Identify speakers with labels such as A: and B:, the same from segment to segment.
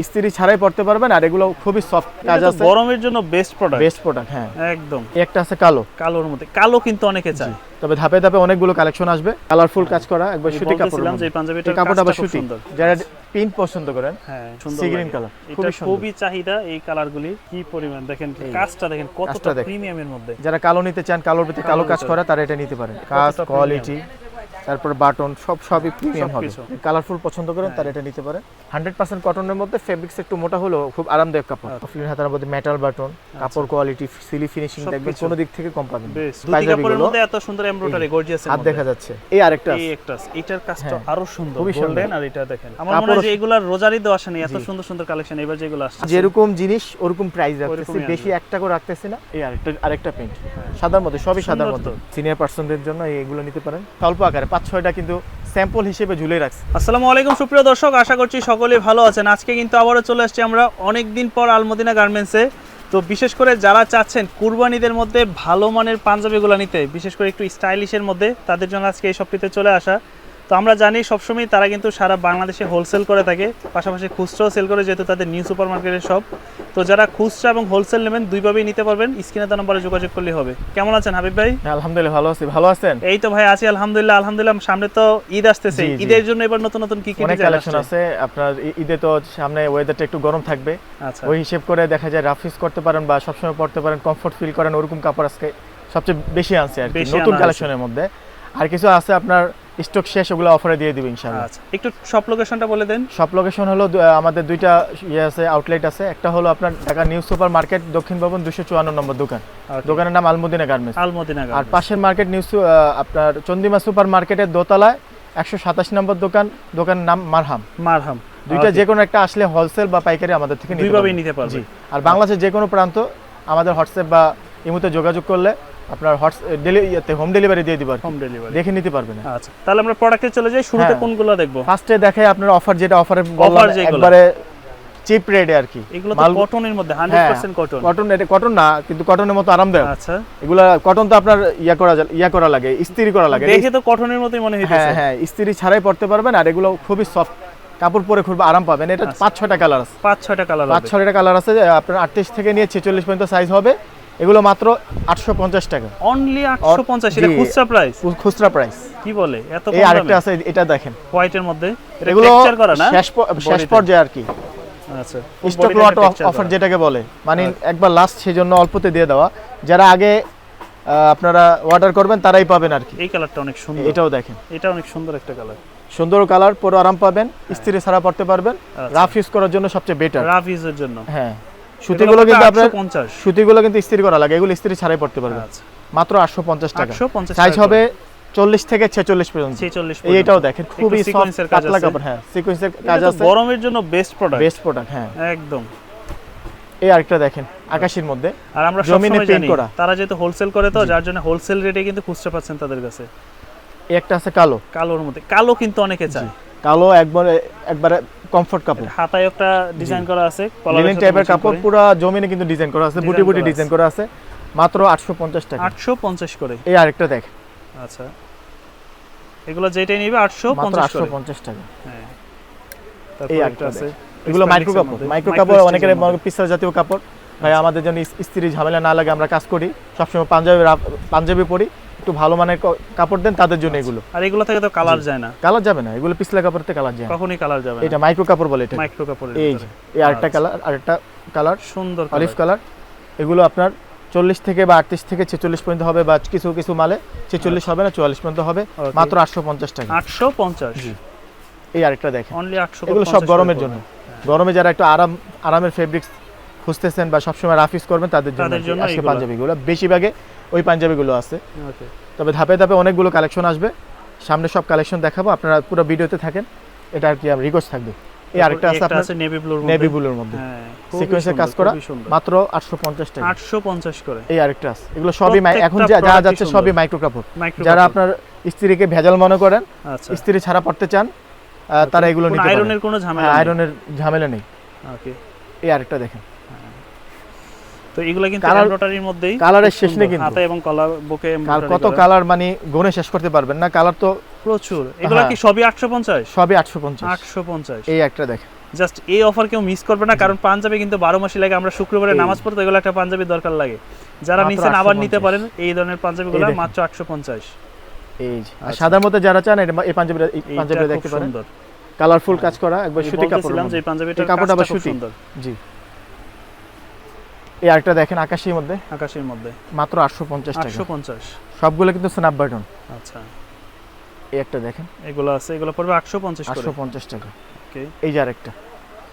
A: ইস্ত্রি ছাড়াই পড়তে পারবেন আর এগুলো খুবই সফট কাজ আছে
B: গরমের জন্য বেস্ট প্রোডাক্ট
A: হ্যাঁ
B: একদম।
A: একটা আছে কালোর
B: মধ্যে কালো কিন্তু অনেকে চায়,
A: তবে ধাপে ধাপে অনেকগুলো কালেকশন আসবে কালারফুল কাজ করা একবার সুতি কাপড়
B: যে পাঞ্জাবিটার
A: কাপড়টা আবার
B: খুব
A: সুতি
B: সুন্দর।
A: যারা পিঙ্ক পছন্দ করেন
B: হ্যাঁ সুন্দর
A: সি গ্রিন কালার
B: খুবই চাহিদা এই কালারগুলি। কি পরিমাণ দেখেন, কাজটা দেখেন কতটা প্রিমিয়ামের মধ্যে।
A: যারা কালো নিতে চান কালোর ভিতরে কালো কাজ করা তারা এটা নিতে পারেন। কাজ কোয়ালিটি তারপর বাটন সবই প্রিমিয়াম হবে। কালারফুল পছন্দ করেন তারা এটা নিতে পারেন। 100% কটনের মধ্যে ফেব্রিক্স একটু মোটা হলেও খুব আরামদায়ক কাপড়। অফিসের হাতার মধ্যে মেটাল বাটন, কাপড় কোয়ালিটি, সিলি ফিনিশিং দেখবেন কোনো দিক থেকে কম পাবেন না।
B: দুটি কাপড়ের মধ্যে এত সুন্দর এমব্রয়ডারি গর্জিয়াস
A: হাত দেখা যাচ্ছে। এই আরেকটা
B: এটার কাজটা আরো সুন্দর
A: খুবই সুন্দর।
B: গোল্ডেন। আর এটা দেখেন আমার মনে হয় যে এগুলার রোজারি দেওয়া আসেনি, এত সুন্দর সুন্দর কালেকশন এবার যেগুলো আসছে
A: যেরকম জিনিস ওরকম প্রাইস রাখতেছি, বেশি একটা করে রাখতেছি না। এই আরেকটা প্রিন্ট সাদার মধ্যে, সবই সাদার মধ্যে। সিনিয়র পার্সনদের জন্য এইগুলো নিতে পারেন স্বল্প আকারে 5-6টা কিন্তু স্যাম্পল হিসেবে ঝুলে রাখছি।
B: আসসালামু আলাইকুম সুপ্রিয় দর্শক, আশা করছি সকলেই ভালো আছেন। আজকে কিন্তু আবারও চলে আসছি আমরা অনেক দিন পর আলমদিনা গার্মেন্টসে। তো বিশেষ করে যারা চাচ্ছেন কুরবানিদের মধ্যে ভালো মানের পাঞ্জাবিগুলো নিতে, বিশেষ করে একটু স্টাইলিশের মধ্যে, তাদের জন্য আজকে এই শপটিতে চলে আসা। তো আমরা জানি সবসময় তারা কিন্তু সারা বাংলাদেশে হোলসেল করে থাকে, পাশাপাশি খুচরাও সেল করে, যেহেতু তাদের নিউ সুপার মার্কেটের শপ। তো যারা খুচরা এবং হোলসেল নেবেন দুইভাবেই নিতে পারবেন, স্ক্রিনে দেওয়া নম্বরে যোগাযোগ করলে হবে। কেমন আছেন হাবিব ভাই?
A: আলহামদুলিল্লাহ ভালো আছি, ভালো আছেন?
B: এই তো ভাই আছি আলহামদুলিল্লাহ। সামনে তো ঈদ আসতেছে, ঈদের জন্য এবার নতুন নতুন কি
A: অনেক কালেকশন আছে আপনার। ঈদে তো সামনে ওয়েদারটা একটু গরম থাকবে,
B: আচ্ছা
A: ওই হিসেব করে দেখা যায় রাফ ইউজ করতে পারেন বা সবসময় পড়তে পারেন, কমফোর্ট ফিল করেন, ওরকম কাপড় আজকে সবচেয়ে বেশি আনছে আর কি নতুন কালেকশনের মধ্যে। আর কিছু আছে আপনার স্টক শেষ, ওগুলো অফারে দিয়ে দিব ইনশাআল্লাহ।
B: আচ্ছা একটু শপ লোকেশনটা বলে দেন।
A: শপ লোকেশন হলো আমাদের দুইটা আছে, আউটলেট আছে। একটা হলো আপনার ঢাকা নিউ সুপার মার্কেট দক্ষিণ ভবন 254 নম্বর দোকান, দোকানের নাম আলমদিনা গার্মেন্টস। আর পাশের মার্কেট আপনার চন্দিমা সুপার মার্কেটের দোতলায় 127 নম্বর দোকানের নাম মারহাম। দুইটা যে কোনো একটা আসলে হোলসেল বা পাইকারি আমাদের থেকে
B: নিতে পারবে।
A: আর বাংলাদেশের যে কোনো প্রান্ত আমাদের হোয়াটসঅ্যাপ বা ইমোতে যোগাযোগ করলে আপনার হোম ডেলিভারি দিয়ে দিব, হোম ডেলিভারি দেখে নিতে পারবেন।
B: আচ্ছা তাহলে আমরা প্রোডাক্টে চলে যাই। শুরুতে কোনগুলো দেখব?
A: ফার্স্টে দেখাই আপনার অফার, যেটা অফারে একবারে চিপ রেটে আর কি।
B: এগুলো তো কটনের মধ্যে 100%
A: কটন। এটা কটন না কিন্তু কটনের মতো আরামদায়ক।
B: আচ্ছা
A: এগুলা কটন তো আপনার ইয়া করা লাগে, ইস্ত্রি করা লাগে।
B: দেখে তো কটনের মতোই মনে হইতেছে।
A: হ্যাঁ ইস্ত্রি ছাড়াই পড়তে পারবেন আর এগুলো খুবই সফট, কাপড় পরে খুব আরাম পাবেন। এটা 5-6টা কালার আছে, 5-6টা কালার আছে। আপনার 38 থেকে নিয়ে 46 পর্যন্ত সাইজ হবে। এগুলো মাত্র 850 টাকা,
B: অনলি 850। এটা
A: খুচরা প্রাইস।
B: কি বলে এত কম?
A: এই আরেকটা আছে, এটা দেখেন
B: হোয়াইটের মধ্যে, এটা
A: এগুলো
B: টেক্সচার করা না,
A: শেষ পর্যায়ে আর কি।
B: আচ্ছা
A: স্টক লট অফার যেটাকে বলে, মানে একবার লাস্ট, সেজন্য অল্পতে দিয়ে দেওয়া। যারা আগে আপনারা অর্ডার করবেন তারাই পাবেন আর কি।
B: এই কালারটা অনেক সুন্দর,
A: এটাও দেখেন,
B: এটা অনেক সুন্দর একটা কালার।
A: সুন্দর কালার, পরে আরাম পাবেন, ইস্ত্রি ছাড়া পড়তে পারবেন। রাফ ইউজ করার জন্য সবচেয়ে বেটার,
B: রাফ ইউজের জন্য।
A: হ্যাঁ সুতিগুলো কিন্তু আপনার সুতিগুলো কিন্তু ইস্ত্রি করা লাগে, এগুলো ইস্ত্রি ছাড়াই পড়তে পারবেন। মাত্র 850 টাকা। সাইজ হবে 40 থেকে 46 পর্যন্ত। এইটাও দেখেন খুবই সফট পাতলা কাপড়। হ্যাঁ সিকোয়েন্সের কাজ আছে,
B: গরমের জন্য বেস্ট প্রোডাক্ট।
A: হ্যাঁ
B: একদম।
A: এই আরেকটা দেখেন আকাশের মধ্যে,
B: আর আমরা
A: জমিনে পেইন্ট করা।
B: তারা যেহেতু হোলসেল করে, তো যার জন্য হোলসেল রেটে কিন্তু খুচরা পাচ্ছেন তাদের কাছে।
A: এই একটা আছে কালোর
B: মধ্যে, কালো কিন্তু অনেকে চায়।
A: কালো একবারে কমফোর্ট কাপড়,
B: হাতায় একটা ডিজাইন করা আছে,
A: লিনেন টাইপের কাপড়, পুরো জমিনে কিন্তু ডিজাইন করা আছে, বুটি ডিজাইন করা আছে। মাত্র 850 টাকা,
B: 850 করে।
A: এই আরেকটা দেখেন।
B: আচ্ছা এগুলো যেটাই নিবে 850
A: টাকা।
B: হ্যাঁ
A: এই আরেকটা আছে, এগুলো মাইক্রো কাপড় অনেকের পিসা জাতীয় কাপড়। ভাই আমাদের জন্য স্ত্রী ঝামেলা না লাগে, আমরা কাজ করি সবসময় পাঞ্জাবি পরি, একটু ভালো মানের কাপড় দেন তাদের জন্য এগুলো।
B: আর এগুলো থেকে তো কালার যায় না,
A: কালার যাবে না, এগুলো পিছলা কাপড়তে কালার যায়,
B: কখনোই কালার যাবে না।
A: এটা মাইক্রো কাপড় বলে, এটা
B: মাইক্রো কাপড়।
A: এই আরেকটা কালার
B: সুন্দর
A: অলিভ কালার। এগুলো আপনার 40 থেকে বা 38 থেকে 46 পর্যন্ত হবে, বা কিছু মালে 46 হবে না, 44 পর্যন্ত হবে। মাত্র 850 টাকা।
B: 850।
A: এই আরেকটা দেখেন,
B: অনলি 850।
A: এগুলো সব গরমের জন্য। গরমে যারা একটু আরামের ফেব্রিক্স খুঁজতেছেন বা সবসময় রাফ ইউজ করবেন তাদের জন্য আজকে পাঞ্জাবিগুলো, বেশিরভাগে ওই পাঞ্জাবিগুলো আছে। তবে ধাপে ধাপে অনেকগুলো কালেকশন আসবে, সামনে সব কালেকশন দেখাবো, আপনারা পুরো ভিডিওতে থাকেন, এটা আর কি রিকোয়েস্ট থাকবে। এই আরেকটা আছে আপনার নেভি ব্লুর মধ্যে, সিকোয়েন্সের কাজ করা, মাত্র 850 টাকা।
B: 850 করে।
A: এই আরেকটা আছে, এগুলো সবই এখন যা যাচ্ছে সবই মাইক্রো কাপড়। যারা আপনার স্ত্রীকে ভেজাল মনে করেন, স্ত্রী ছাড়া পড়তে চান, তারা এগুলো নিতে পারেন।
B: আয়রনের কোনো ঝামেলা,
A: আয়রনের ঝামেলা নেই।
B: ওকে
A: এই আরেকটা দেখেন,
B: তো এগুলো কিন্তু এমব্রয়ডারির মধ্যেই,
A: কালারের শেষ নেই কিন্তু,
B: হাতে এবং কলার বুকে এমব্রয়ডারি
A: কত কালার, মানে গুণে শেষ করতে পারবেন না, কালার তো
B: প্রচুর। এগুলো কি সবই 850?
A: সবই 850।
B: 850।
A: এই একটা দেখেন,
B: জাস্ট এই অফার কেউ মিস করবে না, কারণ পাঞ্জাবি কিন্তু 12 মাসই লাগে। আমরা শুক্রবারে নামাজ পড়তে এগুলো একটা পাঞ্জাবি দরকার লাগে, যারা
A: মাত্র
B: নিছেন আবার
A: 850
B: নিতে পারেন এই ধরনের পাঞ্জাবিগুলো
A: এই দেখেন।
B: মাত্র 850।
A: এই যে আর সাদার মধ্যে যারা চান এই পাঞ্জাবিটা
B: এইটা
A: দেখতে
B: খুব
A: পারেন,
B: সুন্দর।
A: কালারফুল কাজ করা একবার
B: আমি
A: সুতি কাপড়।
B: বলতেছিলাম যে এই পাঞ্জাবিটার
A: এই কাপড়টা
B: কাপড়টা
A: আবার
B: খুব
A: সুতি।
B: সুন্দর।
A: জি, এই আরেকটা দেখেন আকাশির মধ্যে
B: আকাশের মধ্যে
A: মাত্র 850 টাকা।
B: 850।
A: সবগুলো কিন্তু স্ন্যাপ বাটন।
B: আচ্ছা,
A: এই একটা দেখেন
B: এগুলো আছে, এগুলো পড়বে 850 করে।
A: 850 টাকা।
B: ওকে,
A: এই যে আরেকটা।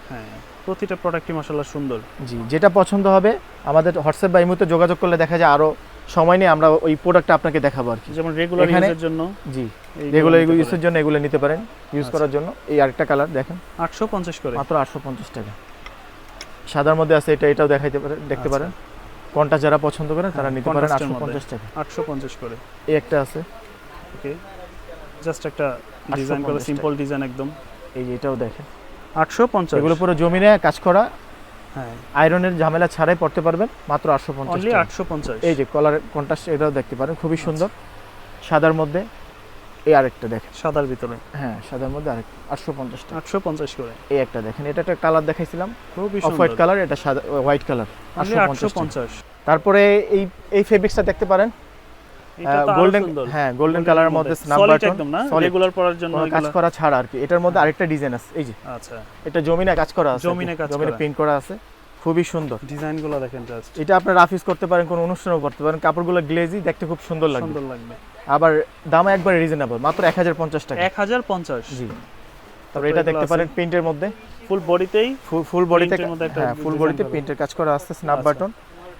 B: হ্যাঁ প্রতিটা প্রোডাক্টই মাশাআল্লাহ সুন্দর।
A: জি, যেটা পছন্দ হবে আমাদের হোয়াটসঅ্যাপ বা ইমোতে যোগাযোগ করলে দেখা যায় আরো সময় নিয়ে আমরা ওই প্রোডাক্টটা আপনাকে দেখাবো আর কি।
B: যেমন রেগুলার
A: এখানে-
B: ইউজের জন্য
A: জি,
B: এইগুলো
A: রেগুলার
B: নিতে
A: ইউজের জন্য এগুলো নিতে পারেন, ইউজ
B: আচ্ছা।
A: করার জন্য। এই আরেকটা কালার দেখেন
B: 850 করে।
A: মাত্র 850 টাকা। সাদার মধ্যে আছে, এটাও দেখাইতে পারেন, দেখতে
B: আচ্ছা।
A: পারেন। কোনটা যারা পছন্দ করেন তারা নিতে পারেন
B: contrast এর মধ্যে।
A: 850 টাকা।
B: 850 করে।
A: এই একটা আছে,
B: ওকে, জাস্ট একটা ডিজাইন করা
A: 850
B: সিম্পল ডিজাইন একদম।
A: এই যে এটাও দেখেন।
B: 850।
A: এগুলো পুরো জমিনে কাজ করা,
B: হ্যাঁ
A: আয়রনের ঝামেলা ছাড়াই পড়তে পারবেন মাত্র 850
B: অনলি
A: টাকা।
B: 850।
A: এই যে কলার কন্ট্রাস্ট, এটাও দেখতে পারেন, খুবই সুন্দর। সাদার মধ্যে এই আরেকটা দেখেন।
B: সাদার ভিতরে
A: হ্যাঁ, সাদার মধ্যে আরেকটা 850 টাকা।
B: 850 করে।
A: এই একটা দেখেন, এটা একটা কালার দেখাইছিলাম
B: খুবই
A: অফ হোয়াইট
B: সুন্দর।
A: কালার, এটা সাদা হোয়াইট কালার
B: অনলি
A: 850 টাকা।
B: 850।
A: তারপরে এই ফেব্রিক্সটা দেখতে পারেন,
B: এটা তো
A: গোল্ডেন,
B: সুন্দর।
A: হ্যাঁ গোল্ডেন কালারের মধ্যে স্ন্যাপ
B: সলিড
A: বাটন,
B: একদম না,
A: solid,
B: রেগুলার পরার জন্য
A: কোনো কাজ
B: এগুলো।
A: করা ছাড়া আর কি। এটার মধ্যে আরেকটা ডিজাইন আছে, এই যে
B: আচ্ছা,
A: এটা জমিনে কাজ করা আছে,
B: জমিনে কাজ
A: জমিনে
B: করা।
A: প্রিন্ট করা আছে, খুবই সুন্দর।
B: ডিজাইনগুলো দেখেন জাস্ট
A: এটা আপনার রাফ ইউজ করতে পারেন, কোনো অনুষ্ঠানও করতে পারেন। কাপড়গুলো গ্লেজি, দেখতে খুব সুন্দর লাগবে।
B: সুন্দর লাগবে।
A: আবার দাম একবারে রিজনেবল, মাত্র 1050 টাকা।
B: 1050।
A: জি, তারপর এটা দেখতে পারেন প্রিন্টের মধ্যে,
B: ফুল বডিতেই
A: ফুল বডিতে,
B: Print এর মধ্যে একটা
A: হ্যাঁ ফুল
B: design
A: বডিতে
B: করা।
A: প্রিন্টের কাজ করা আছে, স্ন্যাপ
B: আচ্ছা।
A: বাটন।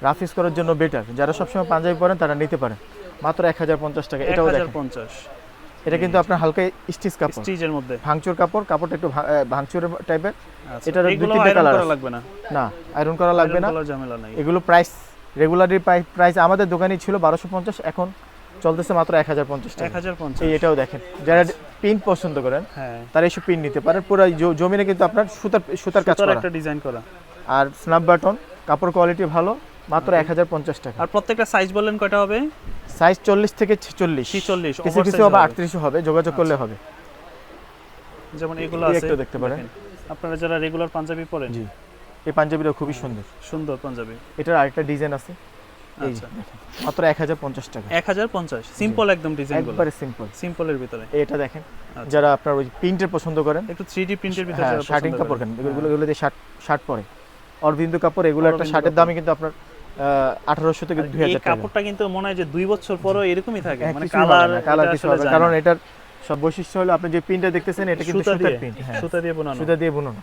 A: রাফ ইউজ করার জন্য বেটার, যারা সবসময় পাঞ্জাবি পরেন তারা নিতে পারেন মাত্র 1050 টাকা। এটাও দেখেন,
B: 1050।
A: এটা কিন্তু আপনার হালকা স্টিচ কাপড়,
B: স্টিচের মধ্যে।
A: ভাঙচুর কাপড়, কাপড়টা একটু ভাঙচুর টাইপের।
B: আচ্ছা,
A: এটার দুই
B: এগুলো
A: তিনটে
B: আয়রন
A: কালার
B: করা
A: আছে।
B: লাগবে না,
A: না, আয়রন করা লাগবে না।
B: আয়রন করার ঝামেলা নাই।
A: এগুলো প্রাইস রেগুলারলি প্রাইস আমাদের দোকানেই ছিল 1250, এখন চলতেছে মাত্র 1050 টাকা।
B: 1050।
A: এই এটাও দেখেন, যারা প্রিন্ট পছন্দ করেন
B: হ্যাঁ,
A: তারা এইসব প্রিন্ট নিতে পারেন। পুরো জমিনে কিন্তু আপনার সুতার কাজ
B: সুতার
A: করা,
B: একটা ডিজাইন করা।
A: আর স্ন্যাপ বাটন, কাপড় কোয়ালিটি ভালো, মাত্র 1050 টাকা।
B: আর প্রত্যেকটা সাইজ বললেন কয়টা হবে?
A: সাইজ 40 থেকে 46,
B: 46,
A: কিছু কিছু
B: oversize
A: আবার
B: হবে।
A: 38 হবে, যোগাযোগ করলে হবে।
B: যেমন এগুলো
A: এই
B: আছে,
A: একটা দেখতে পারেন।
B: দেখেন। আপনারা যারা রেগুলার পাঞ্জাবি পরেন,
A: জি, এই পাঞ্জাবিটা খুবই সুন্দর।
B: সুন্দর পাঞ্জাবি।
A: এটার আরেকটা ডিজাইন আছে, এই যে
B: আচ্ছা,
A: দেখেন, মাত্র 1050 টাকা।
B: 1050 সিম্পল একদম ডিজাইনগুলো,
A: একবারে সিম্পল।
B: সিম্পলের ভিতরে।
A: এটা দেখেন,
B: আচ্ছা।
A: যারা আপনার ওই প্রিন্টের পছন্দ করেন,
B: একটু 3D প্রিন্টের ভিতরে
A: হ্যাঁ
B: যারা
A: শার্টিং
B: পছন্দ
A: কাপড়
B: করেন।
A: কেন, এগুলো দিয়ে শার্ট পরে, অরবিন্দু কাপড়, এগুলো একটা
B: অরবিন্দু
A: শার্টের
B: কাপড়।
A: দামই কিন্তু আপনার 1800 থেকে
B: আর এই
A: 2000 টাকা।
B: কাপড়টা কিন্তু মনে হয় যে 2 বছর পরও এরকমই থাকে,
A: হ্যাঁ,
B: মানে
A: কিছুই হবে
B: কালার
A: না, কালার কিছু হবে না, কারণ এটার সব বৈশিষ্ট্য হলো আপনি যে প্রিন্টটা দেখতেছেন এটা কিন্তু
B: সুতা
A: সুতার
B: দিয়ে,
A: প্রিন্ট, হ্যাঁ
B: সুতা দিয়ে বোনানো।
A: সুতা দিয়ে বুননো।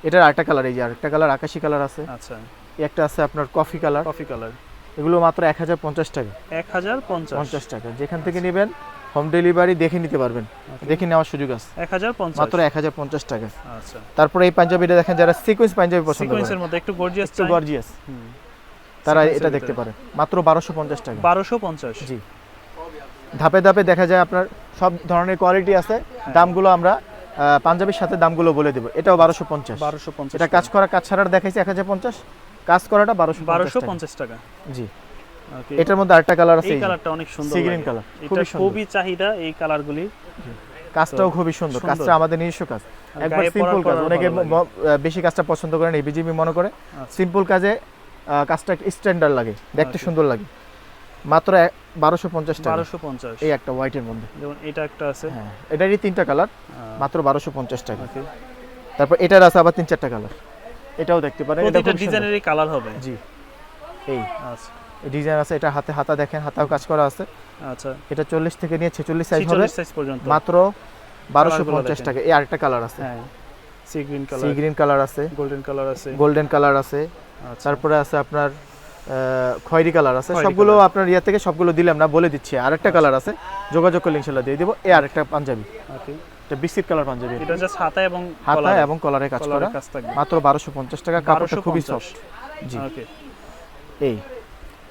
A: এটার আরেকটা কালার, এই যে আরেকটা কালার আকাশী কালার আছে,
B: আচ্ছা,
A: এই একটা আছে আপনার কফি কালার।
B: Coffee colour.
A: এগুলো মাত্র 1050 টাকা।
B: 1050।
A: 50 টাকা, যেখান থেকে নেবেন হোম ডেলিভারি দেখে নিতে পারবেন, দেখে নেওয়ার সুযোগ আছে।
B: 1050
A: মাত্র 1050 টাকা।
B: আচ্ছা,
A: তারপরে এই পাঞ্জাবিটা দেখেন, যারা সিকোয়েন্স পাঞ্জাবি পছন্দ
B: সিকোয়েন্সের
A: করেন,
B: মধ্যে একটু গর্জিয়াস
A: একটু
B: চাই,
A: গর্জিয়াস,
B: হুম,
A: তারা
B: sequence
A: এটা
B: এর
A: দেখতে
B: ভিতরে।
A: পারেন মাত্র 1250 টাকা।
B: 1250।
A: জি, ধাপে ধাপে দেখা যায় আপনার সব ধরনের কোয়ালিটি আছে। দামগুলো আমরা পাঞ্জাবির সাথে দামগুলো বলে দেব। এটাও 1250।
B: 1250।
A: এটা কাজ করা, কাজ ছাড়ার দেখাইছি 1050, কাজ করাটা 1250
B: টাকা।
A: জি,
B: ওকে,
A: এটার মধ্যে আরেকটা কালার আছে,
B: এই কালারটা অনেক সুন্দর,
A: সি গ্রিন
B: লাগে।
A: কালার,
B: এটা
A: খুবই সুন্দর।
B: খুবই চাহিদা এই কালারগুলি।
A: কাজটাও খুবই সুন্দর,
B: সুন্দর।
A: কাজটা আমাদের নিজস্ব কাজ, একবার
B: গায়ে
A: সিম্পল
B: পরার
A: কাজ।
B: পর
A: অনেকে
B: ভালো লাগে।
A: বেশি কাজটা পছন্দ করেন, এবিজিবি মনে করে
B: আচ্ছা।
A: সিম্পল কাজে কাজটা স্ট্যান্ডার্ড লাগে, দেখতে
B: Okay.
A: সুন্দর লাগে। মাত্র 1250 টাকা।
B: 1250।
A: এই একটা হোয়াইটের মধ্যে,
B: যেমন এটা একটা আছে,
A: হ্যাঁ এটারই 3টা কালার, মাত্র 1250 টাকা।
B: ওকে,
A: তারপর এটার আছে আবার 3-4টা কালার, এটাও দেখতে পারেন। এটা
B: প্রতিটা
A: খুব সুন্দর।
B: ডিজাইনেরই কালার হবে।
A: জি, এই
B: আচ্ছা,
A: ডিজাইন আছে, এটা হাতা দেখেন, হাতাও কাজ করা আছে।
B: আচ্ছা,
A: এটা 40 থেকে নিয়ে 46 সাইজ হবে,
B: 46 সাইজ পর্যন্ত।
A: মাত্র 1250
B: দেখেন।
A: টাকা। এই আরেকটা কালার আছে,
B: হ্যাঁ, sea green
A: C
B: colour,
A: green colour আছে,
B: গোল্ডেন কালার আছে।
A: গোল্ডেন কালার আছে,
B: আচ্ছা,
A: তারপরে আছে আপনার খয়েরি কালার আছে।
B: খয়েরি
A: সবগুলো
B: কালার।
A: আপনার ইয়া থেকে সবগুলো দিলাম না, বলে দিচ্ছি। আরেকটা কালার আছে, যোগাযোগ করলে ইনশাআল্লাহ দিয়ে দিব। এই আরেকটা পাঞ্জাবি,
B: ওকে,
A: এটা বিস্কিট কালার পাঞ্জাবি,
B: এটা জাস্ট হাতা এবং
A: হাতা
B: কলারে,
A: এবং কলারে কাজ করা,
B: কলারে কাজ থাকবে।
A: মাত্র 1250 টাকা। কাপড়টা খুবই
B: 1250
A: সফট। জি,
B: ওকে,
A: এই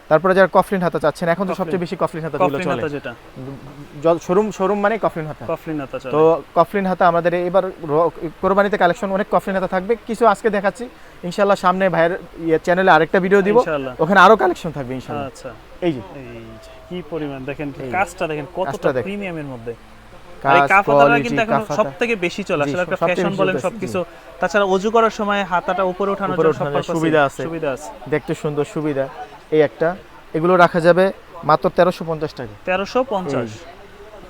A: তারপরে যারা কফলিন হাতা চাচ্ছেন, এখন তো
B: কফলিন।
A: সবচেয়ে বেশি কফলিন হাতাগুলো
B: কফলিন
A: চলে।
B: হাতা যেটা,
A: শোরুম মানে কফলিন হাতা।
B: কফলিন হাতা চলে।
A: তো কফলিন হাতা আমাদের এবার কোরবানিতে কালেকশন অনেক কফলিন হাতা থাকবে, কিছু আজকে দেখাচ্ছি। ইনশাআল্লাহ সামনে ভাইয়ের চ্যানেলে আরেকটা ভিডিও দিব,
B: ইনশাআল্লাহ।
A: ওখানে আরো কালেকশন থাকবে ইনশাআল্লাহ।
B: আচ্ছা,
A: এই যে
B: এই যে কি পরিমাণ দেখেন,
A: এই
B: কাজটা দেখেন কতটা
A: কাজটা দেখেন।
B: প্রিমিয়ামের মধ্যে। আর এই
A: কাজ
B: কাফাতারা
A: কোয়ালিটি,
B: কিন্তু এখন
A: কাফাতা
B: সবথেকে বেশি চলে,
A: জি,
B: আসলে একটা
A: সবথেকে
B: ফ্যাশন
A: বেশি
B: বলেন
A: চলতেছে,
B: সবকিছু। তাছাড়া ওযু করার সময় হাতাটা উপরে ওঠানোর
A: উপরে
B: জন্য সব
A: ওঠানোর
B: purpose-এ
A: সুবিধা আছে।
B: সুবিধা আছে।
A: দেখতে সুন্দর সুবিধা। এই একটা, এগুলো রাখা যাবে মাত্র 1350 টাকা।
B: 1350।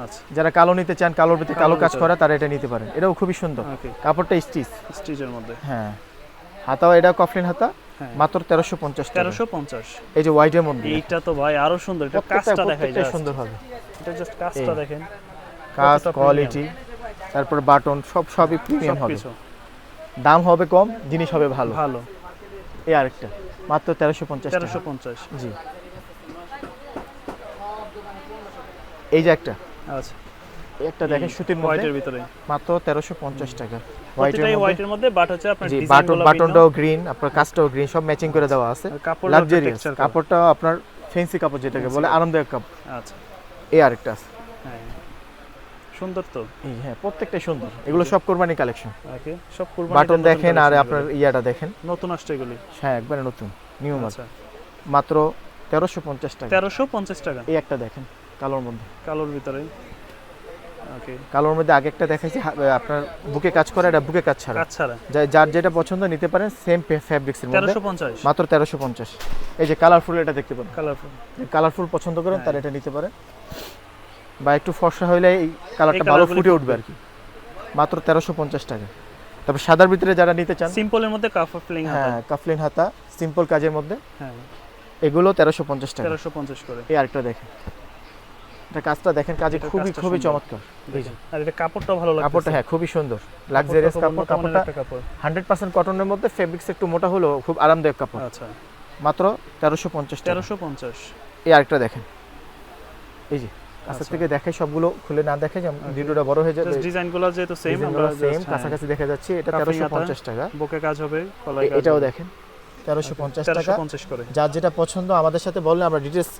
B: আচ্ছা,
A: যারা কালো নিতে চান, কালোর ভিতরে কালো কাজ
B: ভিতরে।
A: করা, তারা এটা নিতে পারেন। এটাও খুবই সুন্দর,
B: ওকে,
A: কাপড়টা স্টিচ।
B: স্টিচের মধ্যে।
A: হ্যাঁ, হাতাও এটা কফলিন হাতা,
B: হ্যাঁ,
A: মাত্র 1350 টাকা।
B: 1350।
A: এই যে হোয়াইটের মধ্যে,
B: এইটা তো ভাই আরো সুন্দর, এটা কাজটা দেখাই যায়
A: সুন্দর হবে।
B: এটা জাস্ট কাজটা
A: এই।
B: দেখেন,
A: কাজ,
B: কতটা
A: কোয়ালিটি, তারপর বাটন সবই প্রিমিয়াম হবে।
B: সবকিছু
A: দাম হবে কম, জিনিস হবে ভালো।
B: ভালো।
A: এই আরেকটা মাত্র 1350 টাকা।
B: 1350।
A: জি। এই যে একটা,
B: আচ্ছা,
A: এই একটা দেখেন সুতির মধ্যে,
B: হোয়াইটের ভিতরে,
A: মাত্র 1350 টাকা।
B: প্রতিটাই হোয়াইটের মধ্যে, বাট হচ্ছে আপনার
A: জি,
B: ডিজাইনগুলো
A: বাটনটাও গ্রিন, আপনার কাজটাও গ্রিন, সব ম্যাচিং করে দেওয়া আছে।
B: কাপড়
A: লাক্সারিয়াস কাপড়টাও আপনার ফ্যান্সি কাপড়, যেটাকে বলে আরামদায়ক কাপড়।
B: আচ্ছা,
A: এই আরেকটা আছে।
B: হ্যাঁ, সুন্দর তো।
A: এই হ্যাঁ, প্রত্যেকটাই সুন্দর। এগুলো সব কোরবানি কালেকশন।
B: ওকে, সব কুরবানি।
A: বাটন দেখেন আর আপনার ইয়াটা দেখেন,
B: নতুন আসছে এগুলি।
A: হ্যাঁ একবারে নতুন, নিউ মাল।
B: আচ্ছা,
A: মাত্র 1350 টাকা।
B: 1350 টাকা।
A: এই একটা দেখেন কালোর মধ্যে,
B: কালোর ভিতরে। ওকে,
A: কালোর মধ্যে আগে একটা দেখাইছি, আপনার বুকে কাজ করা, এটা বুকে কাজ ছাড়া।
B: কাজ ছাড়া।
A: যার যেটা পছন্দ নিতে পারেন, সেম ফ্যাব্রিক্সের মধ্যে
B: 1350।
A: মাত্র 1350। এই যে কালারফুল, এটা দেখতে পারেন,
B: কালারফুল।
A: কালারফুল পছন্দ করেন
B: হ্যাঁ।
A: তারা এটা নিতে পারেন, বা একটু ফর্সা হইলে এই কালারটা
B: এই
A: ভালো
B: কালারগুলি
A: ফুটে উঠবে আর কি। মাত্র 1350 টাকা। তারপর সাদার ভিতরে যারা নিতে চান,
B: সিম্পলের মধ্যে কাফলিং হাতা।
A: হ্যাঁ কাফলিন হাতা, সিম্পল কাজের মধ্যে,
B: হ্যাঁ,
A: এগুলো 1350 টাকা।
B: 1350 করে।
A: এই আরেকটা দেখেন, এটা কাজটা দেখেন, কাজে
B: এটার
A: খুবই
B: কাজটা
A: খুবই
B: সুন্দর।
A: চমৎকার। এই যে
B: দেখেন, আর এটা কাপড়টা ভালো লাগছে।
A: কাপড়টা হ্যাঁ খুবই সুন্দর, লাক্সারিয়াস কাপড়। কাপড়টা
B: কাপড়।
A: 100% কটনের মধ্যে, ফেব্রিক্স একটু মোটা হলেও খুব আরামদায়ক কাপড়।
B: আচ্ছা,
A: মাত্র 1350 টাকা।
B: 1350।
A: এই আরেকটা দেখেন, এই যে কাছ
B: আচ্ছা।
A: থেকে দেখে, সবগুলো খুলে না দেখে, যেমন ভিডিওটা বড় হয়ে যাবে।
B: জাস্ট ডিজাইনগুলো যেহেতু সেম,
A: ডিজাইনগুলো
B: আমরা
A: সেম,
B: জাস্ট
A: কাছাকাছি দেখা যাচ্ছে। এটা
B: কাফলিং হাতা,
A: 1350 টাকা।
B: বুকে কাজ হবে, গলায় কাজ
A: এটাও
B: হবে।
A: দেখেন 1350 টাকা।
B: 1350 করে
A: যার যেটা পছন্দ আমাদের সাথে বললে আমরা ডিটেইলস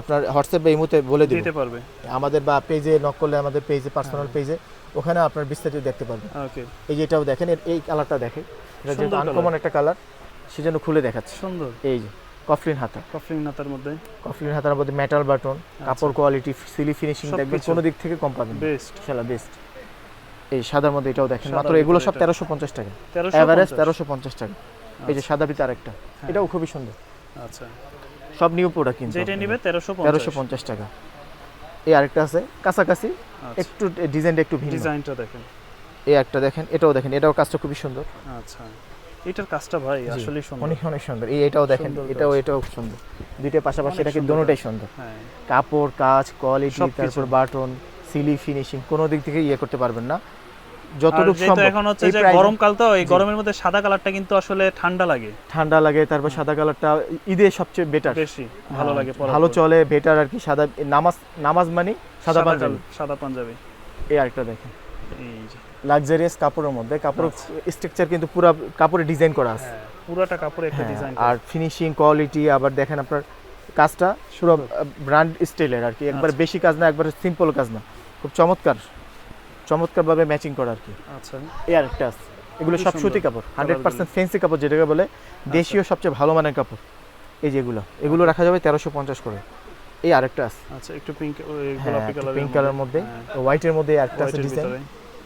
A: আপনার হোয়াটসঅ্যাপ বা ইমোতে বলে দিব।
B: দিতে পারবে।
A: আমাদের বা পেজে নক করলে, আমাদের পেজে, পার্সোনাল পেজে, ওখানে আপনার বিস্তারিত দেখতে পারবেন।
B: ওকে,
A: এই যে এটাও দেখেন, এই কালারটা দেখেন, এটা যেহেতু
B: সুন্দর
A: আনকমন একটা কালার, সেজন্য খুলে দেখাচ্ছে।
B: সুন্দর।
A: এই যে কফলিন হাতা,
B: কাফলিং হাতার মধ্যে
A: কফলিন হাতার মধ্যে মেটাল বাটন, কাপড় কোয়ালিটি, সিলি ফিনিশিং
B: সবকিছু।
A: দেখবেন, কোনো দিক থেকে কম পাবেন,
B: বেস্ট।
A: ইনশাআল্লাহ বেস্ট। এই সাদার মধ্যে এটাও দেখেন,
B: সাদার
A: মাত্র এগুলো সব
B: ভিতরে
A: 1350 টাকা।
B: 1350।
A: এভারেজ 1350 টাকা। এই যে সাদা ভিতরে আরেকটা,
B: হ্যাঁ।
A: এটাও খুবই সুন্দর।
B: আচ্ছা,
A: সব নিউ প্রোডাক্ট কিন্তু
B: যেটা নিবে 1350।
A: 1350 টাকা। এই আরেকটা আছে কাছাকাছি,
B: আচ্ছা,
A: একটু ডিজাইনটা একটু ভিন্ন।
B: ডিজাইনটা দেখেন।
A: এই একটা দেখেন, এটাও দেখেন, এটাও কাজটা খুবই সুন্দর।
B: আচ্ছা, এটার কাজটা ভাই
A: জি,
B: আসলে সুন্দর।
A: অনেক অনেক সুন্দর। এটাও দেখেন,
B: সুন্দর
A: এটাও
B: কাজ।
A: এটাও সুন্দর। দুইটার পাশাপাশি,
B: অনেক
A: এটা কি
B: সুন্দর
A: দুটোটাই
B: কাজ।
A: সুন্দর।
B: হ্যাঁ,
A: কাপড়, কাজ, কোয়ালিটি,
B: সবকিছু।
A: তারপর বাটন, সিলি ফিনিশিং, কোনো দিক থেকে করতে পারবেন না,
B: আর
A: যতটুকু
B: যেহেতু
A: সম্ভব।
B: এখন হচ্ছে
A: এই
B: যে
A: price-এ
B: গরমকাল, তো এই
A: জি।
B: গরমের মধ্যে সাদা কালারটা কিন্তু আসলে ঠান্ডা লাগে
A: ঠান্ডা লাগে, তারপর সাদা কালারটা ঈদে সবচেয়ে বেটার,
B: বেশি ভালো লাগে পরার
A: ভালো
B: পর।
A: চলে, বেটার আর কি। সাদা নামাজ মানে সাদা পাঞ্জাবি।
B: সাদা পাঞ্জাবি।
A: এই আরেকটা দেখেন,
B: এই যে,
A: লাক্সারিয়াস কাপড়ের মধ্যে, কাপড় স্ট্রাকচার কিন্তু পুরো কাপড়ে ডিজাইন করা আছে।
B: হ্যাঁ, পুরোটা কাপড়ে একটা
A: হ্যাঁ,
B: ডিজাইন।
A: আর ফিনিশিং, কোয়ালিটি, আবার দেখেন আপনার কাজটা পুরো ব্র্যান্ড স্টাইলের আর কি, একবার
B: আচ্ছা।
A: বেশি কাজ না, একবার সিম্পল কাজ না, খুব চমৎকারভাবে ম্যাচিং করা আর কি।
B: আচ্ছা,
A: এই আরেকটা আছে, এগুলো
B: খুবই
A: সব
B: সুন্দর
A: সুতি কাপড়,
B: কালারগুলো।
A: 100% ফ্যান্সি কাপড়, যেটাকে বলে দেশীয় সবচেয়ে ভালো মানের কাপড়। এই যে এগুলো রাখা যাবে 1350 করে। এই আরেকটা আছে,
B: আচ্ছা, একটু পিঙ্ক,
A: হ্যাঁ
B: গোলাপি কালারের
A: পিঙ্ক কালার মধ্যে, হোয়াইটের মধ্যে আরেকটা আছে ডিজাইন।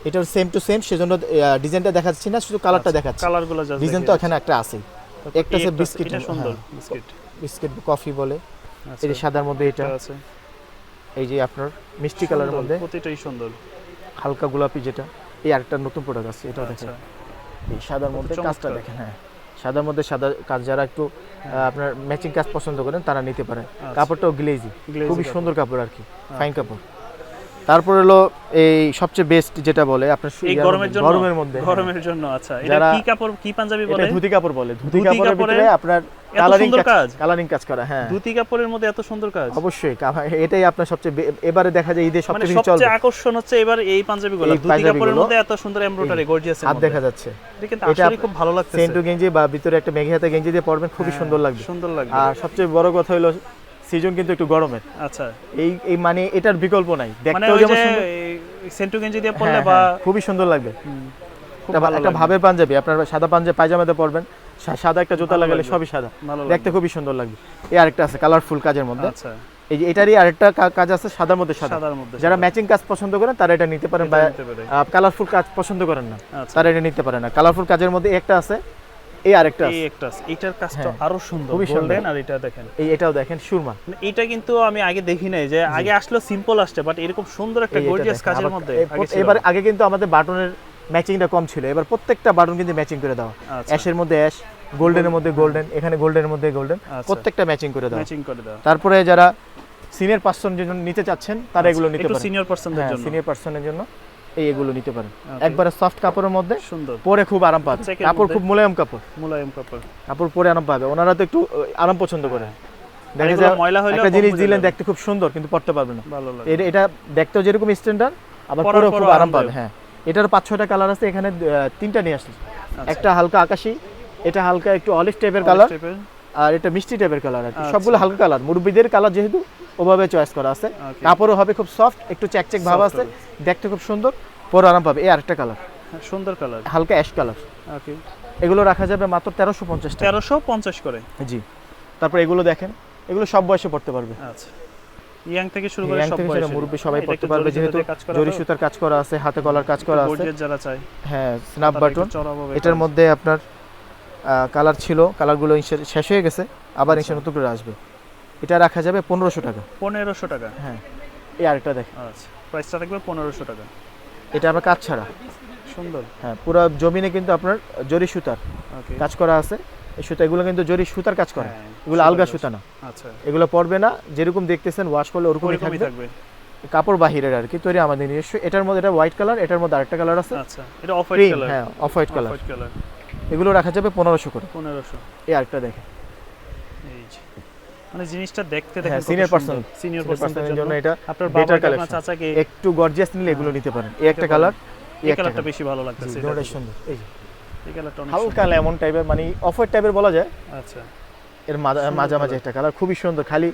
A: এটাও সেম টু সেম, সেজন্য ডিজাইনটা দেখাচ্ছি না, শুধু কালারটা দেখাচ্ছি।
B: কালারগুলো জাস্ট
A: ডিজাইন তো এখানে একটা আছে, একটা আছে বিস্কিট,
B: এটা সুন্দর বিস্কিট।
A: বিস্কিট কফি বলে।
B: আচ্ছা,
A: এই যে সাদার মধ্যে এটা,
B: আছে
A: এই যে আপনার মিষ্টি কালারের
B: সুন্দর,
A: মধ্যে
B: প্রতিটাই সুন্দর।
A: হালকা গোলাপি, যেটা এই আরেকটা নতুন প্রোডাক্ট আছে, এটাও
B: আচ্ছা,
A: দেখেন। এই সাদার মধ্যে
B: চমৎকার।
A: কাজটা দেখেন, হ্যাঁ সাদার মধ্যে সাদা কাজ, যারা একটু আপনার ম্যাচিং কাজ পছন্দ করেন তারা নিতে পারেন। কাপড়টাও গ্লেজি,
B: Glazy
A: খুবই
B: কাপড়।
A: সুন্দর কাপড় আর কি, ফাইন কাপড়। তারপর হলো এই সবচেয়ে বেস্ট যেটা বলে আপনার
B: এই গরমের জন্য,
A: গরমের মধ্যে,
B: গরমের জন্য। আচ্ছা, এটা
A: যারা-
B: কি কাপড়, কি পাঞ্জাবি
A: এটা
B: বলে?
A: ধুতি কাপড় বলে। ধুতি
B: ধুতি
A: কাপড়ের
B: কাপড়ে
A: ভিতরে আপনার
B: এত সুন্দর কাজ?
A: কালারিং কাজ করা, হ্যাঁ
B: ধুতি কাপড়ের মধ্যে এত সুন্দর কাজ?
A: অবশ্যই। এটাই আপনার সবচেয়ে এবারে দেখা যায় ঈদে
B: মানে
A: সবচেয়ে বেশি চলবে।
B: সবচেয়ে আকর্ষণ হচ্ছে এবার এই পাঞ্জাবিগুলো,
A: এই
B: ধুতি
A: পাঞ্জাবিগুলো।
B: কাপড়ের মধ্যে এত সুন্দর এমব্রয়ডারি, গর্জিয়াস।
A: হাত দেখা যাচ্ছে,
B: এটা কিন্তু
A: এটা
B: আসলে খুব ভালো লাগতেছে।
A: সেন্টু গেঞ্জি বা ভিতরে একটা মেঘে হাতে গেঞ্জি দিয়ে পরবেন, খুবই
B: হ্যাঁ,
A: সুন্দর লাগবে।
B: সুন্দর লাগবে।
A: আর সবচেয়ে বড় কথা হলো সিজন কিন্তু একটু গরমের,
B: আচ্ছা,
A: এই মানে এটার বিকল্প নাই,
B: মানে
A: দেখতেও
B: ওই
A: যেমন
B: যে
A: সুন্দর,
B: সেন্টু গেঞ্জি দিয়ে পরলে
A: হ্যাঁ,
B: বা
A: হ্যাঁ, খুবই সুন্দর লাগবে।
B: খুব
A: একটা
B: ভালো
A: একটা
B: লাগবে।
A: ভাবের পাঞ্জাবি, আপনার সাদা পাঞ্জাবি পায়জামাতে পরবেন, সাদা একটা জুতা
B: ভালো
A: লাগালে
B: লাগবে।
A: সবই সাদা,
B: ভালো
A: দেখতে
B: লাগবে।
A: খুবই সুন্দর লাগবে। এই আরেকটা আছে কালারফুল কাজের মধ্যে,
B: আচ্ছা,
A: এই যে এটারই আরেকটা কাজ আছে সাদার মধ্যে সাদা।
B: সাদার মধ্যে
A: যারা ম্যাচিং কাজ পছন্দ করেন তারা এটা নিতে পারেন, বা কালারফুল কাজ পছন্দ করেন না
B: আচ্ছা।
A: তারা এটা নিতে পারেন না। কালারফুল কাজের মধ্যে একটা আছে, এই আরেকটা আছে,
B: এই একটা আছে, এটার কাজটা
A: হ্যাঁ,
B: আরো সুন্দর,
A: খুবই সুন্দর।
B: গোল্ডেন। আর এটা দেখেন,
A: এটাও দেখেন সুরমা।
B: মানে এটা কিন্তু আমি আগে দেখি নাই, যে আগে আসলো সিম্পল আসছে, বাট এরকম সুন্দর একটা
A: এটা
B: গর্জিয়াস
A: দেখেন।
B: কাজের
A: আবার
B: মধ্যে
A: এবার আগে কিন্তু আমাদের বাটনের ম্যাচিংটা কম ছিল, এবার প্রত্যেকটা বাটন কিন্তু ম্যাচিং করে দেওয়া।
B: আচ্ছা।
A: অ্যাশের মধ্যে অ্যাশ, গোল্ডেনের মধ্যে গোল্ডেন, এখানে গোল্ডেনের মধ্যে গোল্ডেন,
B: আচ্ছা।
A: প্রত্যেকটা ম্যাচিং করে দেওয়া।
B: ম্যাচিং করে দাও।
A: তারপরে যারা সিনিয়র পার্সন জন্য নিতে চাচ্ছেন তারা এগুলো নিতে
B: একটু
A: পারেন।
B: সিনিয়র পার্সনদের
A: হ্যাঁ,
B: জন্য
A: সিনিয়র পার্সনের জন্য এগুলো নিতে পারেন।
B: Okay.
A: একবারে সফট কাপড়ের মধ্যে,
B: সুন্দর,
A: পরে খুব আরাম পাবে,
B: চেকের
A: কাপড়
B: মধ্যে।
A: খুব মোলায়েম কাপড়,
B: মোলায়েম কাপড়।
A: কাপড় পরে আরাম পাবে। ওনারা তো একটু আরাম পছন্দ করে। দেখা
B: এগুলো
A: যায়
B: ময়লা হইলেও
A: একটা
B: কম
A: জিনিস
B: বোঝা
A: দিলেন
B: যাবে।
A: দেখতে খুব সুন্দর কিন্তু পরতে পারবে না।
B: ভালো লাগে।
A: এটা দেখতেও যেরকম স্ট্যান্ডার্ড, আবার
B: পরার
A: পরেও
B: পরও
A: খুব আরাম পাবে।
B: আরামদায়ক।
A: হ্যাঁ, এটার 5-6টা কালার আছে, এখানে 3টা নিয়ে আসছে।
B: আচ্ছা।
A: একটা হালকা আকাশি, এটা হালকা একটু অলিভ টাইপের কালার,
B: Olive type-এর।
A: আর এটা মিষ্টি টাইপের কালার আর কি।
B: আচ্ছা।
A: সবগুলো হালকা কালার, মুরব্বিদের কালার যেহেতু ওভাবে চয়েস করা আছে।
B: Okay.
A: কাপড়ও হবে খুব সফট, একটু চেকচেক ভাব
B: Soft
A: আছে,
B: হবে।
A: দেখতে খুব সুন্দর, পরে আরাম পাবে। এই আরেকটা কালার,
B: হ্যাঁ, সুন্দর কালার।
A: হালকা অ্যাশ কালার।
B: ওকে,
A: এগুলো রাখা যাবে মাত্র 1350 টাকা।
B: 1350 করে।
A: জি। তারপর এগুলো দেখেন, এগুলো সব বয়সে পড়তে পারবে।
B: আচ্ছা, ইয়াং থেকে শুরু করে
A: ইয়াং
B: সব
A: থেকে
B: বয়সের।
A: সেটা মুরব্বি সবাই
B: এটা
A: পড়তে
B: একটু
A: পারবে,
B: জরি
A: যেহেতু
B: সুতাতে কাজ করা
A: জরি
B: তো।
A: সুতার কাজ করা আছে, হাতে কলার কাজ করা আছে।
B: গর্জিয়াস যারা চায়,
A: হ্যাঁ, স্ন্যাপ
B: তারা
A: বাটন।
B: একটু চড়াভাবে
A: এটার
B: কাজ।
A: মধ্যে আপনার কালার ছিল, কালারগুলো শেষ হয়ে গেছে, আবার ইনশাআল্লাহ নতুন করে আসবে। এটা রাখা যাবে 1500 টাকা।
B: 1500 টাকা।
A: হ্যাঁ, এই আরেকটা দেখেন,
B: আচ্ছা, প্রাইসটা থাকবে 1500 টাকা।
A: এটা আমরা কাজ ছাড়া।
B: সুন্দর।
A: হ্যাঁ, পুরো জমিনে কিন্তু আপনার জরি সুতার
B: ওকে,
A: কাজ করা আছে। এই সুতা, এগুলো কিন্তু জরি সুতার কাজ করা,
B: হ্যাঁ,
A: এগুলো
B: সুতার
A: আলগা
B: কাজ।
A: সুতা না।
B: আচ্ছা,
A: এগুলো পড়বে না, যেরকম দেখতেছেন ওয়াশ করলে ওরকমই
B: ওরকমই
A: থাকবে।
B: থাকবে।
A: কাপড় বাহিরের আর কি, তৈরি আমাদের নিজস্ব। এটার মধ্যে এটা হোয়াইট কালার, এটার মধ্যে আরেকটা কালার আছে
B: আচ্ছা, এটা অফ হোয়াইট
A: ক্রিম,
B: কালার।
A: হ্যাঁ, off white colour.
B: White colour.
A: এগুলো রাখা যাবে 1500 করে।
B: 1500।
A: এই আরেকটা দেখেন,
B: এই যে, মানে জিনিসটা দেখতে
A: হ্যাঁ,
B: দেখেন
A: সিনিয়র পার্সন,
B: সিনিয়র
A: পার্সনের
B: পার্সনের
A: জন্য
B: জন্য
A: এটা
B: আপনার
A: বেটার
B: বাবাকে, আপনার
A: কালেকশন।
B: চাচাকে
A: একটু গর্জিয়াস নিলে এগুলো নিতে পারেন। এই একটা কালার, এই
B: এই
A: একটা
B: কালারটা
A: কালার,
B: বেশি ভালো লাগতেছে। এটা
A: দুটোটাই সুন্দর। এই যে
B: এই কালারটা অনেক
A: হালকা লেমন টাইপের, মানে অফ হোয়াইট টাইপের বলা যায়।
B: সুন্দর। আচ্ছা,
A: এর মাঝামাঝি একটা কালার, খুবই সুন্দর। খালি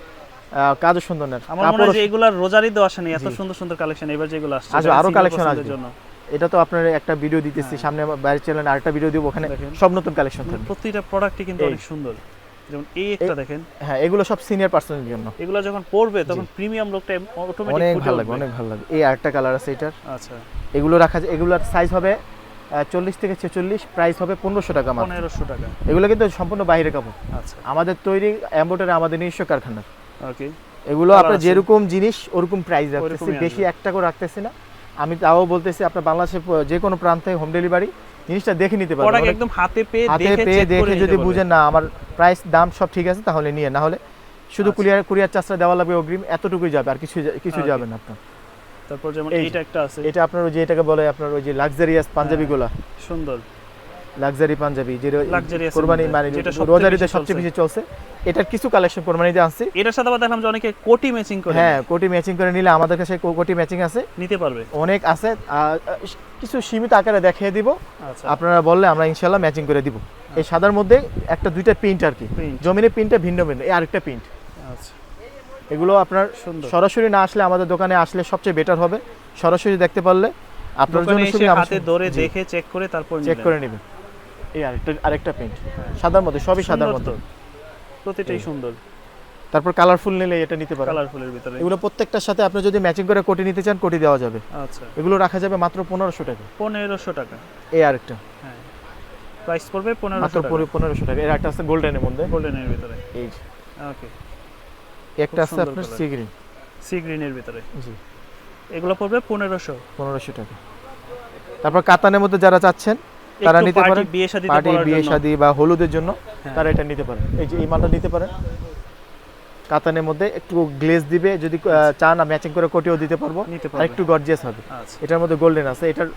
A: কাজও সুন্দর না,
B: আমার মনে হয় যে এগুলার রোজারই দেওয়া আসেনি, এত সুন্দর সুন্দর কালেকশন এবার যেগুলো আসছে।
A: আসবে,
B: এটা
A: আরো
B: senior
A: কালেকশন
B: পার্সনদের
A: আসবে।
B: জন্য।
A: এটা তো আপনার একটা ভিডিও দিতেছি সামনে, আমার বাইরের চ্যানেলে আরেকটা ভিডিও দিব, ওখানে
B: দেখেন।
A: সব নতুন কালেকশন
B: মানে
A: থাকবে।
B: প্রতিটা প্রোডাক্টই কিন্তু
A: এই।
B: অনেক সুন্দর। যেমন এই একটা দেখেন,
A: হ্যাঁ, এগুলো সব সিনিয়র পার্সনের জন্য
B: এগুলো যখন পরবে তখন প্রিমিয়াম লুকটা অটোমেটিক
A: অনেক
B: ফুটে
A: ভালো
B: উঠবে।
A: লাগবে, অনেক ভালো লাগবে। এই আরেকটা কালার আছে এটার,
B: আচ্ছা,
A: এগুলো রাখা যায়। এগুলোর সাইজ হবে 40 থেকে 46, প্রাইস হবে 1500 টাকা মাত্র।
B: 1500 টাকা।
A: এগুলো কিন্তু সম্পূর্ণ বাইরে কাপড়,
B: আচ্ছা,
A: আমাদের তৈরি এমব্রয়ডারি আমাদের নিজস্ব কারখানার।
B: ওকে,
A: এগুলো
B: Colour
A: আপনার
B: আছে।
A: যেরকম জিনিস ওরকম প্রাইস রাখতেছি,
B: ওরকমই
A: বেশি
B: আসবে।
A: একটা করে রাখতেছি না। আমি তাও বলতেছি আপনার বাংলাদেশের যে কোনো প্রান্তে হোম ডেলিভারি জিনিসটা দেখে নিতে
B: প্রোডাক্ট
A: পারবেন।
B: একদম হাতে পেয়ে
A: হাতে
B: দেখে
A: পেয়ে
B: চেক করে
A: দেখে
B: নিতে
A: যদি
B: পারবে।
A: বুঝেন না আমার প্রাইস দাম সব ঠিক আছে তাহলে নিয়ে, না হলে শুধু
B: আচ্ছা।
A: কুরিয়ার চার্জটা দেওয়া লাগবে অগ্রিম, এতটুকুই যাবে, আর কিছু
B: Okay.
A: যাবে না আপনার।
B: তারপর যেমন
A: এই যে।
B: এইটা একটা আছে,
A: এটা আপনার ওই যে এটাকে বলে আপনার ওই যে লাক্সারিয়াস পাঞ্জাবিগুলা,
B: সুন্দর
A: লাক্সারি পাঞ্জাবি, যে
B: Luxurious
A: কোরবানি
B: মধ্যে,
A: মানে
B: যেটা সবচেয়ে
A: রোজারিতে
B: বেশি
A: সবচেয়ে
B: চলছে।
A: বেশি চলছে। এটার কিছু কালেকশন কোরবানিতে আনছি।
B: এটার সাথে আবার দেখলাম যে অনেকে কোটি ম্যাচিং করে
A: হ্যাঁ, কোটি ম্যাচিং করে নিলে আমাদের কাছে কোটি ম্যাচিং আছে,
B: নিতে পারবে।
A: অনেক আছে। কিছু সীমিত আকারে দেখিয়ে দিব,
B: আচ্ছা,
A: আপনারা বললে আমরা ইনশাল্লাহ ম্যাচিং করে দিব। এই সাদার মধ্যে একটা দুইটা প্রিন্ট আর কি,
B: Print।
A: জমিনে প্রিন্টটা ভিন্ন ভিন্ন, এই আরেকটা প্রিন্ট।
B: আচ্ছা,
A: এগুলো আপনার
B: সুন্দর।
A: সরাসরি না আসলে আমাদের দোকানে আসলে সবচেয়ে বেটার হবে। সরাসরি দেখতে পারলে আপনার জন্য
B: দোকানে এসে
A: সুবিধা,
B: হাতে ধরে দেখে চেক করে তারপর
A: চেক
B: নিলেন।
A: করে নেবেন। এই আরেকটা প্রিন্ট সাদার মধ্যে, সবই সাদার
B: সুন্দর
A: মধ্যে।
B: তো, প্রতিটাই সুন্দর।
A: তারপর কালারফুল নিলে এটা নিতে পারেন।
B: কালারফুলের ভিতরে।
A: এগুলো প্রত্যেকটার সাথে আপনি যদি ম্যাচিং করে কোটি নিতে চান কোটি দেওয়া যাবে।
B: আচ্ছা,
A: এগুলো রাখা যাবে মাত্র 1500 টাকা।
B: 1500 টাকা।
A: এই আরেকটা
B: হ্যাঁ, প্রাইস পড়বে
A: মাত্র
B: 1500 টাকা
A: 1500 টাকা। এর একটা আছে গোল্ডেনের মধ্যে,
B: গোল্ডেনের ভিতরে।
A: এই যে।
B: ওকে,
A: একটা আছে
B: সুন্দর
A: আপনার
B: colour।
A: সি গ্রিন,
B: সি গ্রিনের ভিতরে।
A: জি,
B: এগুলো পড়বে 1500।
A: 1500 টাকা। তারপর কাতানের মধ্যে যারা চাচ্ছেন তারা
B: একটু
A: নিতে
B: party,
A: পারেন,
B: বিয়ে শাদিতে
A: পার্টি,
B: পরার
A: বিয়ে
B: জন্য।
A: শাদী বা হলুদের জন্য
B: হ্যাঁ।
A: তারা এটা নিতে পারেন। এই যে এই মালটা নিতে পারেন, কাতানের মধ্যে একটু গ্লেজ দিবে, যদি চান ম্যাচিং করে কোটিও দিতে পারবো,
B: নিতে
A: আর
B: পারবে।
A: একটু গর্জিয়াস হবে।
B: আচ্ছা,
A: এটার মধ্যে গোল্ডেন আছে। এটার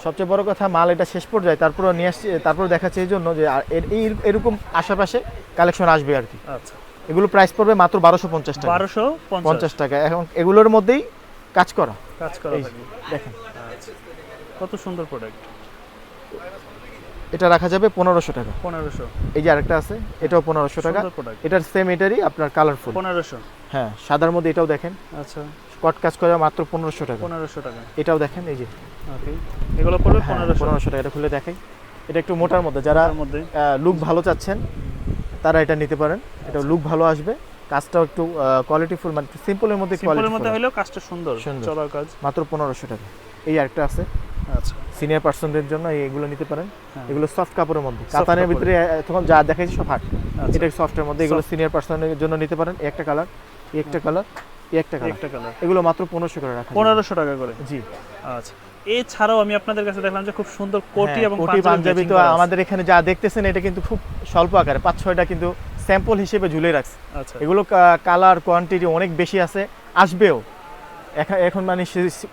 A: সবচেয়ে বড় কথা মাল এটা শেষ পর্যায়ে, তারপরে নিয়ে আসছি, তারপর দেখাচ্ছে এই জন্য যে এরকম আশেপাশে কালেকশন আসবে আর কি।
B: আচ্ছা,
A: এগুলো প্রাইস পড়বে মাত্র 1250 টাকা,
B: 1250
A: 50 টাকা। এখন এগুলোর মধ্যেই কাজ করা,
B: কাজ করা
A: এই যে,
B: থাকবে।
A: দেখেন
B: আচ্ছা, কত সুন্দর প্রোডাক্ট।
A: এটা রাখা যাবে 1500 টাকা।
B: 1500
A: এই যে আরেকটা আছে, এটাও 1500 টাকা।
B: সুন্দর প্রোডাক্ট।
A: এটার সেম এটারই আপনার কালারফুল,
B: 1500।
A: হ্যাঁ, সাদার মধ্যে এটাও দেখেন,
B: আচ্ছা,
A: কট কাজ করা মাত্র 1500 টাকা।
B: 1500 টাকা।
A: এটাও দেখেন, এই যে
B: ওকে, এগুলো পড়বে
A: হ্যাঁ,
B: 1500
A: 1500 টাকা। এটা খুলে দেখাই, এটা একটু মোটার মধ্যে, যারা
B: তার মধ্যে।
A: লুক ভালো চাচ্ছেন তারা এটা নিতে পারেন, এটা লুক ভালো আসবে। কাজটাও একটু কোয়ালিটিফুল, মানে সিম্পলের মধ্যে
B: সিম্পলের মধ্যে
A: কোয়ালিটি
B: হলেও কাজটা সুন্দর
A: সুন্দর।
B: চড়ার কাজ।
A: মাত্র 1500 টাকা। এই আরেকটা আছে
B: আচ্ছা
A: সিনিয়র পার্সনদের জন্য, এগুলো নিতে পারেন।
B: হ্যাঁ।
A: এগুলো সফট কাপড়ের মধ্যে,
B: Soft
A: কাতানের
B: কাপড়।
A: ভিতরে তখন যা দেখাইছি সব হাট,
B: আচ্ছা।
A: এটা সফটের মধ্যে। এগুলো
B: Soft।
A: সিনিয়র পার্সনের জন্য নিতে পারেন। এই একটা কালার, এই একটা কালার, এই একটা কালার,
B: একটা কালার
A: এগুলো মাত্র 1500 করে রাখা যাবে।
B: 1500 টাকা করে।
A: জি।
B: আচ্ছা এছাড়াও আমি আপনাদের কাছে দেখলাম যে খুব সুন্দর কোটি
A: হ্যাঁ,
B: এবং
A: কোটি পাঞ্জাবি তো আমাদের এখানে যা দেখতেছেন এটা কিন্তু খুব স্বল্প আকারে 5-6টা কিন্তু স্যাম্পল হিসেবে ঝুলে রাখছে।
B: আচ্ছা
A: এগুলো কালার কোয়ান্টিটি অনেক বেশি আছে, আসবেও। এখন মানে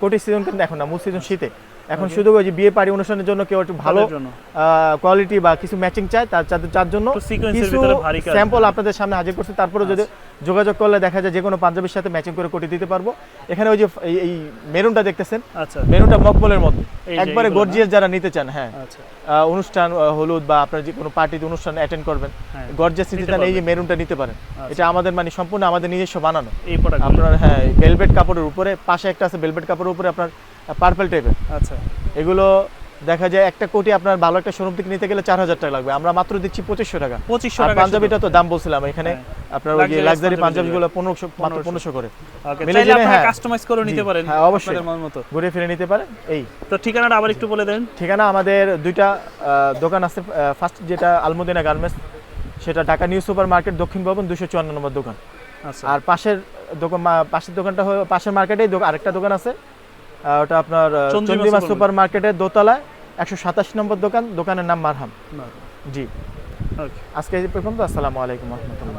A: কোটি সিজন কিন্তু এখন না, মূল সিজন শীতে। এখন শুধু ওই যে বিয়ে পার্টি অনুষ্ঠানের জন্য কেউ একটু ভালো
B: তাদের জন্য।
A: কোয়ালিটি বা কিছু ম্যাচিং চায়, তার জন্য
B: একটু সিকোয়েন্সের
A: কিছু
B: ভিতরে ভারী কাজ।
A: স্যাম্পল আপনাদের সামনে হাজির করছি। তারপরে যদি যোগাযোগ করলে দেখা যায় যে কোনো পাঞ্জাবির সাথে ম্যাচিং করে কোটি দিতে পারবো। এখানে ওই যে এই মেরুনটা দেখতেছেন,
B: আচ্ছা
A: মেরুনটা মকমলের মধ্যে
B: এই যে
A: একবারে
B: এইগুলো না?
A: গর্জিয়াস যারা নিতে চান, হ্যাঁ,
B: আচ্ছা
A: অনুষ্ঠান হলুদ বা আপনার যে কোনো পার্টিতে অনুষ্ঠান অ্যাটেন্ড করবেন,
B: হ্যাঁ,
A: গর্জিয়াস নিতে
B: নিতে
A: চান, এই যে
B: পারবেন।
A: মেরুনটা নিতে পারেন।
B: আচ্ছা।
A: এটা আমাদের মানে সম্পূর্ণ আমাদের নিজস্ব বানানো।
B: এই প্রোডাক্ট
A: আপনার হ্যাঁ ভেলভেট কাপড়ের উপরে, পাশে একটা আছে ভেলভেট কাপড়ের উপরে আপনার পার্পল টাইপের।
B: আচ্ছা
A: এগুলো দেখা যায় একটা কোটি আপনার ভালো একটা শোরুম থেকে নিতে গেলে 4000 টাকা লাগবে, আমরা মাত্র দিচ্ছি 2500 টাকা।
B: 2500
A: আর
B: টাকা
A: পাঞ্জাবিটা তো দাম বলছিলাম এখানে
B: হ্যাঁ।
A: আপনার ওই যে
B: Luxurious
A: লাক্সারি
B: পাঞ্জাবি
A: পাঞ্জাবিগুলো 1500, মাত্র 1500 করে।
B: ওকে
A: মিলে
B: চাইলে
A: জেনে,
B: আপনারা
A: হ্যাঁ।
B: কাস্টমাইজ করে নিতে
A: জি,
B: পারেন
A: হ্যাঁ, অবশ্যই।
B: আপনাদের মন মতো।
A: ঘুরে ফিরে নিতে পারেন। এই
B: তো ঠিকানাটা আবার একটু বলে দেন।
A: ঠিকানা আমাদের দুইটা দোকান আছে। ফার্স্ট যেটা আলমদিনা গার্মেন্টস, সেটা ঢাকা নিউ সুপার মার্কেট দক্ষিণ ভবন 254 নম্বর দোকান।
B: আচ্ছা
A: আর পাশের পাশের দোকানটা হলো পাশের মার্কেটেই আরেকটা দোকান আছে, ওটা আপনার চন্দ্রিমা সুপার মার্কেটের দোতলায় 127 নম্বর দোকান। দোকানের নাম মারহাম। জি।
B: ওকে
A: আজকে এই পর্যন্ত। আসসালামু আলাইকুম ওয়া রাহমাতুল্লাহ।